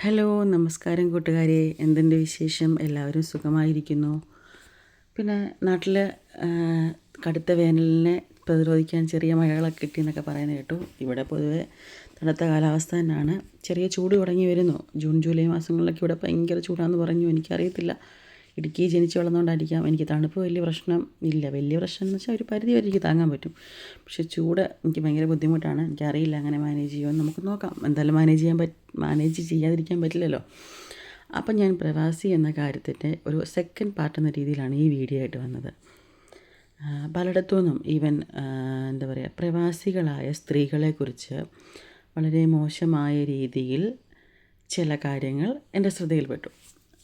Hello നമസ്കാരം കൂട്ടുകാരെ, എന്തുണ്ട് വിശേഷം? എല്ലാവരും സുഖമായിരിക്കുന്നു. പിന്നെ നാട്ടിൽ കടുത്ത വേനലിനെ പ്രതിരോധിക്കാൻ ചെറിയ മഴകളൊക്കെ കിട്ടിയെന്നൊക്കെ പറയുന്നത് കേട്ടു. ഇവിടെ പൊതുവെ തണുത്ത കാലാവസ്ഥ തന്നെയാണ്. ചെറിയ ചൂട് തുടങ്ങി വരുന്നു. ജൂൺ ജൂലൈ മാസങ്ങളിലൊക്കെ ഇവിടെ ഭയങ്കര ചൂടാണെന്ന് പറഞ്ഞു. എനിക്കറിയത്തില്ല, ഇടുക്കി ജനിച്ച് വളർന്നുകൊണ്ടായിരിക്കാം. എനിക്ക് തണുപ്പ് വലിയ പ്രശ്നം ഇല്ല. വലിയ പ്രശ്നം എന്ന് വെച്ചാൽ ഒരു പരിധി വരെ എനിക്ക് താങ്ങാൻ പറ്റും. പക്ഷേ ചൂട് എനിക്ക് ഭയങ്കര ബുദ്ധിമുട്ടാണ്. എനിക്കറിയില്ല അങ്ങനെ മാനേജ് ചെയ്യുമെന്ന്. നമുക്ക് നോക്കാം. എന്തായാലും മാനേജ് ചെയ്യാതിരിക്കാൻ പറ്റില്ലല്ലോ. അപ്പം ഞാൻ പ്രവാസി എന്ന കാര്യത്തിൻ്റെ ഒരു സെക്കൻഡ് പാർട്ട് എന്ന രീതിയിലാണ് ഈ വീഡിയോ ആയിട്ട് വന്നത്. പലയിടത്തു നിന്നും എന്താ പറയുക, പ്രവാസികളായ സ്ത്രീകളെക്കുറിച്ച് വളരെ മോശമായ രീതിയിൽ ചില കാര്യങ്ങൾ എൻ്റെ ശ്രദ്ധയിൽപ്പെട്ടു.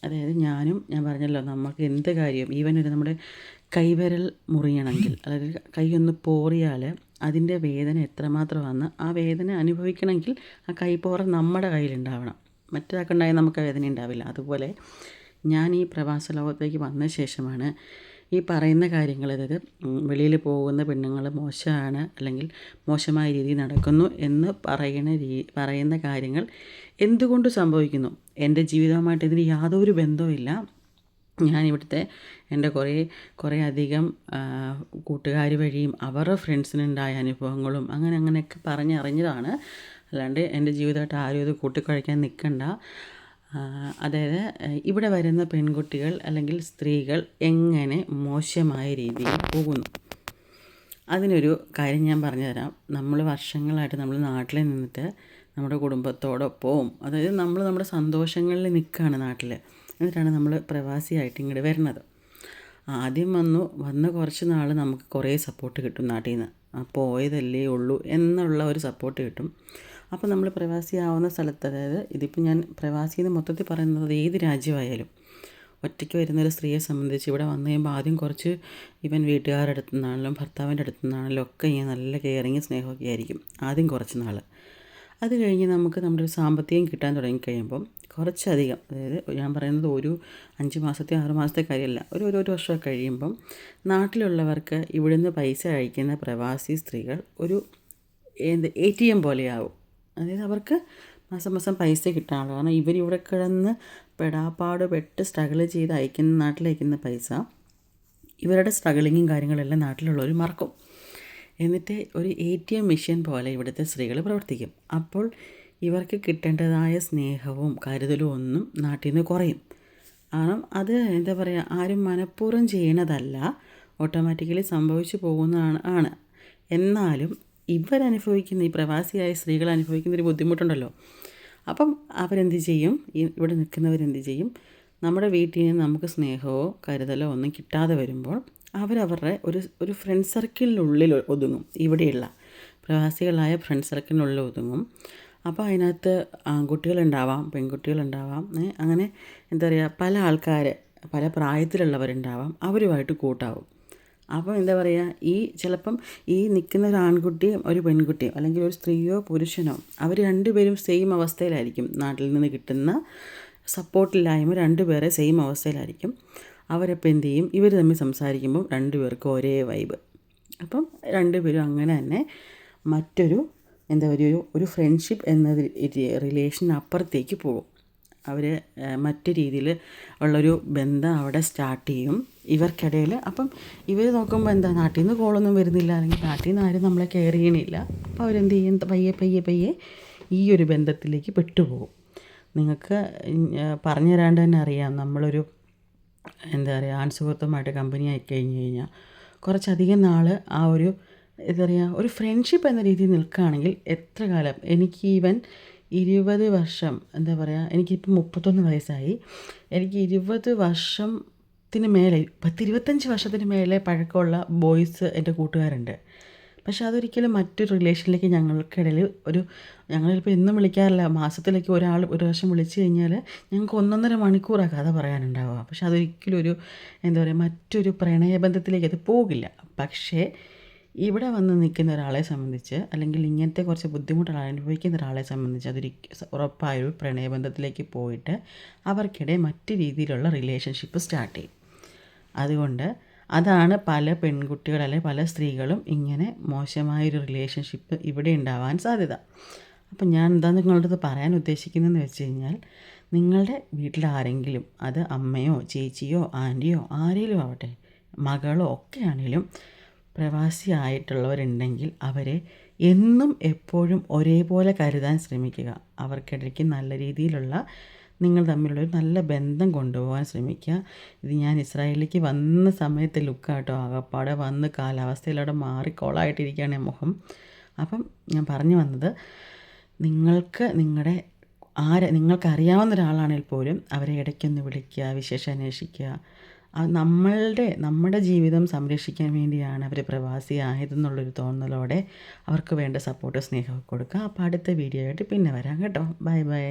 അതായത് ഞാൻ പറഞ്ഞല്ലോ, നമുക്ക് എന്ത് കാര്യം ഒരു നമ്മുടെ കൈവിരൽ മുറിയണമെങ്കിൽ, അതായത് കൈയൊന്ന് പോറിയാൽ അതിൻ്റെ വേദന എത്രമാത്രമാണെന്ന് ആ വേദന അനുഭവിക്കണമെങ്കിൽ ആ കൈപ്പോറ നമ്മുടെ കയ്യിലുണ്ടാവണം. മറ്റൊരാൾക്കുണ്ടായാൽ നമുക്ക് ആ വേദന ഉണ്ടാവില്ല. അതുപോലെ ഞാൻ ഈ പ്രവാസ ലോകത്തേക്ക് വന്ന ശേഷമാണ് ഈ പറയുന്ന കാര്യങ്ങൾ, അതായത് വെളിയിൽ പോകുന്ന പെണ്ണുങ്ങൾ മോശമാണ് അല്ലെങ്കിൽ മോശമായ രീതിയിൽ നടക്കുന്നു എന്ന് പറയുന്ന കാര്യങ്ങൾ എന്തുകൊണ്ട് സംഭവിക്കുന്നു, എൻ്റെ ജീവിതവുമായിട്ട് ഇതിന് യാതൊരു ബന്ധവുമില്ല. ഞാനിവിടുത്തെ എൻ്റെ കുറേ അധികം കൂട്ടുകാർ വഴിയും അവരുടെ ഫ്രണ്ട്സിനുണ്ടായ അനുഭവങ്ങളും അങ്ങനെയൊക്കെ പറഞ്ഞറിഞ്ഞതാണ്. അല്ലാണ്ട് എൻ്റെ ജീവിതമായിട്ട് ആരും ഇത് കൂട്ടിക്കുഴയ്ക്കാൻ നിൽക്കണ്ട. അതായത് ഇവിടെ വരുന്ന പെൺകുട്ടികൾ അല്ലെങ്കിൽ സ്ത്രീകൾ എങ്ങനെ മോശമായ രീതിയിൽ പോകുന്നു, അതിനൊരു കാര്യം ഞാൻ പറഞ്ഞു തരാം. നമ്മൾ വർഷങ്ങളായിട്ട് നമ്മൾ നാട്ടിൽ നിന്നിട്ട് നമ്മുടെ കുടുംബത്തോടൊപ്പവും, അതായത് നമ്മൾ നമ്മുടെ സന്തോഷങ്ങളിൽ നിൽക്കുകയാണ് നാട്ടിൽ. എന്നിട്ടാണ് നമ്മൾ പ്രവാസിയായിട്ട് ഇങ്ങോട്ട് വരുന്നത്. ആദ്യം വന്ന് കുറച്ച് നാൾ നമുക്ക് കുറേ സപ്പോർട്ട് കിട്ടും നാട്ടിൽ നിന്ന്. പോയതല്ലേ ഉള്ളൂ എന്നുള്ള ഒരു സപ്പോർട്ട് കിട്ടും. അപ്പോൾ നമ്മൾ പ്രവാസിയാവുന്ന സ്ഥലത്ത്, അതായത് ഇതിപ്പോൾ ഞാൻ പ്രവാസി എന്ന് മൊത്തത്തിൽ പറയുന്നത് ഏത് രാജ്യമായാലും, ഒറ്റയ്ക്ക് വരുന്നൊരു സ്ത്രീയെ സംബന്ധിച്ച് ഇവിടെ വന്നു കഴിയുമ്പോൾ ആദ്യം കുറച്ച് വീട്ടുകാരുടെ അടുത്തു നിന്നാണെങ്കിലും ഭർത്താവിൻ്റെ അടുത്തു നിന്നാണെങ്കിലും ഒക്കെ ഇങ്ങനെ നല്ല കെയറിങ് സ്നേഹമൊക്കെ ആയിരിക്കും ആദ്യം കുറച്ച് നാൾ. അത് കഴിഞ്ഞ് നമുക്ക് നമ്മുടെ ഒരു സാമ്പത്തികം കിട്ടാൻ തുടങ്ങിക്കഴിയുമ്പം കുറച്ചധികം, അതായത് ഞാൻ പറയുന്നത് ഒരു 5 മാസത്തെ 6 മാസത്തെ കാര്യമല്ല, ഒരു വർഷമൊക്കെ കഴിയുമ്പം നാട്ടിലുള്ളവർക്ക് ഇവിടുന്ന് പൈസ അയക്കുന്ന പ്രവാസി സ്ത്രീകൾ ഒരു ATM പോലെയാവും. അതായത് അവർക്ക് മാസം പൈസ കിട്ടാനുള്ളൂ. കാരണം ഇവരിവിടെ കിടന്ന് പെടാപ്പാട് പെട്ട് സ്ട്രഗിൾ ചെയ്ത് നാട്ടിലയക്കുന്ന പൈസ ഇവരുടെ സ്ട്രഗിളിങ്ങും കാര്യങ്ങളെല്ലാം നാട്ടിലുള്ളവർ മറക്കും. എന്നിട്ട് ഒരു ATM മെഷീൻ പോലെ ഇവിടുത്തെ സ്ത്രീകൾ പ്രവർത്തിക്കും. അപ്പോൾ ഇവർക്ക് കിട്ടേണ്ടതായ സ്നേഹവും കരുതലും ഒന്നും നാട്ടിൽ നിന്ന് കുറയും. കാരണം അത് എന്താ പറയുക, ആരും മനഃപൂർവ്വം ചെയ്യണതല്ല, ഓട്ടോമാറ്റിക്കലി സംഭവിച്ചു പോകുന്നതാണ്. എന്നാലും ഈ പ്രവാസിയായ സ്ത്രീകൾ അനുഭവിക്കുന്നൊരു ബുദ്ധിമുട്ടുണ്ടല്ലോ. അപ്പം അവരെന്ത് ചെയ്യും, ഇവിടെ നിൽക്കുന്നവരെന്ത് ചെയ്യും, നമ്മുടെ വീട്ടിൽ നിന്ന് നമുക്ക് സ്നേഹമോ കരുതലോ ഒന്നും കിട്ടാതെ വരുമ്പോൾ അവരവരുടെ ഒരു ഫ്രണ്ട് സർക്കിളിനുള്ളിൽ ഒതുങ്ങും. ഇവിടെയുള്ള പ്രവാസികളായ ഫ്രണ്ട് സർക്കിളിനുള്ളിൽ ഒതുങ്ങും. അപ്പോൾ അതിനകത്ത് ആൺകുട്ടികളുണ്ടാവാം, പെൺകുട്ടികളുണ്ടാവാം, അങ്ങനെ എന്താ പറയുക, പല ആൾക്കാർ, പല പ്രായത്തിലുള്ളവരുണ്ടാവാം, അവരുമായിട്ട് കൂട്ടാവും. അപ്പോൾ എന്താ പറയുക, ചിലപ്പം ഈ നിൽക്കുന്ന ഒരു ആൺകുട്ടിയും ഒരു പെൺകുട്ടിയും അല്ലെങ്കിൽ ഒരു സ്ത്രീയോ പുരുഷനോ അവർ രണ്ടുപേരും സെയിം അവസ്ഥയിലായിരിക്കും. നാട്ടിൽ നിന്ന് കിട്ടുന്ന സപ്പോർട്ടില്ലായ്മ രണ്ടുപേരെ സെയിം അവസ്ഥയിലായിരിക്കും. അവരപ്പോൾ എന്ത് ചെയ്യും, ഇവർ തമ്മിൽ സംസാരിക്കുമ്പം രണ്ടുപേർക്കും ഒരേ വൈബ്. അപ്പം രണ്ടുപേരും അങ്ങനെ തന്നെ മറ്റൊരു ഒരു ഫ്രണ്ട്ഷിപ്പ് എന്ന റിലേഷൻ അപ്പുറത്തേക്ക് പോകും. അവർ മറ്റു രീതിയിൽ ഉള്ളൊരു ബന്ധം അവിടെ സ്റ്റാർട്ട് ചെയ്യും ഇവർക്കിടയിൽ. അപ്പം ഇവർ നോക്കുമ്പോൾ നാട്ടിൽ നിന്ന് കോളൊന്നും വരുന്നില്ല, അല്ലെങ്കിൽ നാട്ടിൽ നിന്ന് ആരും നമ്മളെ കെയർ ചെയ്യണില്ല. അപ്പോൾ അവരെന്ത് ചെയ്യും, പയ്യെ ഈ ഒരു ബന്ധത്തിലേക്ക് പെട്ടുപോകും. നിങ്ങൾക്ക് പറഞ്ഞു തരാണ്ട് തന്നെ അറിയാം, നമ്മളൊരു ആൺസുഹൃത്തുമായിട്ട് കമ്പനി ആയി കഴിഞ്ഞാൽ കുറച്ചധികം നാൾ ഒരു ഫ്രണ്ട്ഷിപ്പ് എന്ന രീതിയിൽ നിൽക്കുകയാണെങ്കിൽ എത്ര കാലം, എനിക്ക് 20 വർഷം, എനിക്കിപ്പോൾ 31 വയസ്സായി, എനിക്ക് 20 വർഷത്തിന് മേലെ, 10-25 വർഷത്തിന് മേലെ പഴക്കമുള്ള ബോയ്സ് എൻ്റെ കൂട്ടുകാരുണ്ട്. പക്ഷെ അതൊരിക്കലും മറ്റൊരു റിലേഷനിലേക്ക് ഞങ്ങൾക്കിടയിൽ ഞങ്ങളിപ്പോൾ എന്നും വിളിക്കാറില്ല. മാസത്തിലേക്ക് ഒരു പ്രാവശ്യം വിളിച്ചു കഴിഞ്ഞാൽ ഞങ്ങൾക്ക് 1.5 മണിക്കൂറാണ് കഥ പറയാനുണ്ടാവുക. പക്ഷെ അതൊരിക്കലും മറ്റൊരു പ്രണയബന്ധത്തിലേക്ക് അത് പോകില്ല. പക്ഷേ ഇവിടെ വന്ന് നിൽക്കുന്ന ഒരാളെ സംബന്ധിച്ച്, അല്ലെങ്കിൽ ഇങ്ങനത്തെ കുറച്ച് ബുദ്ധിമുട്ടുകൾ അനുഭവിക്കുന്ന ഒരാളെ സംബന്ധിച്ച് ഉറപ്പായൊരു പ്രണയബന്ധത്തിലേക്ക് പോയിട്ട് അവർക്കിടെ മറ്റു രീതിയിലുള്ള റിലേഷൻഷിപ്പ് സ്റ്റാർട്ട് ചെയ്യും. അതുകൊണ്ട് അതാണ് പല പെൺകുട്ടികൾ അല്ലെങ്കിൽ പല സ്ത്രീകളും ഇങ്ങനെ മോശമായൊരു റിലേഷൻഷിപ്പ് ഇവിടെ ഉണ്ടാവാൻ സാധ്യത. അപ്പം ഞാൻ എന്താ നിങ്ങളുടെ അടുത്ത് പറയാൻ ഉദ്ദേശിക്കുന്നതെന്ന് വെച്ച് കഴിഞ്ഞാൽ, നിങ്ങളുടെ വീട്ടിൽ ആരെങ്കിലും, അത് അമ്മയോ ചേച്ചിയോ ആൻറ്റിയോ ആരെങ്കിലും ആവട്ടെ, മകളോ ഒക്കെ ആണെങ്കിലും പ്രവാസിയായിട്ടുള്ളവരുണ്ടെങ്കിൽ അവരെ എന്നും എപ്പോഴും ഒരേപോലെ കരുതാൻ ശ്രമിക്കുക. അവർക്കിടയ്ക്ക് നല്ല രീതിയിലുള്ള നിങ്ങൾ തമ്മിലുള്ളൊരു നല്ല ബന്ധം കൊണ്ടുപോകാൻ ശ്രമിക്കുക. ഇത് ഞാൻ ഇസ്രായേലിലേക്ക് വന്ന സമയത്തെ ലുക്കാട്ടോ. ആകപ്പാടെ വന്ന് കാലാവസ്ഥയിലൂടെ മാറിക്കോളായിട്ടിരിക്കുകയാണ് മുഖം. അപ്പം ഞാൻ പറഞ്ഞു വന്നത്, നിങ്ങൾക്ക് നിങ്ങൾക്കറിയാവുന്ന ഒരാളാണെങ്കിൽ പോലും അവരെ ഇടയ്ക്കൊന്ന് വിളിക്കുക, വിശേഷം അന്വേഷിക്കുക. അത് നമ്മുടെ ജീവിതം സംരക്ഷിക്കാൻ വേണ്ടിയാണ് അവർ പ്രവാസിയായതെന്നുള്ളൊരു തോന്നലോടെ അവർക്ക് വേണ്ട സപ്പോർട്ട് സ്നേഹമൊക്കെ കൊടുക്കുക. അപ്പോൾ അടുത്ത വീഡിയോ ആയിട്ട് പിന്നെ വരാം കേട്ടോ. Bye bye.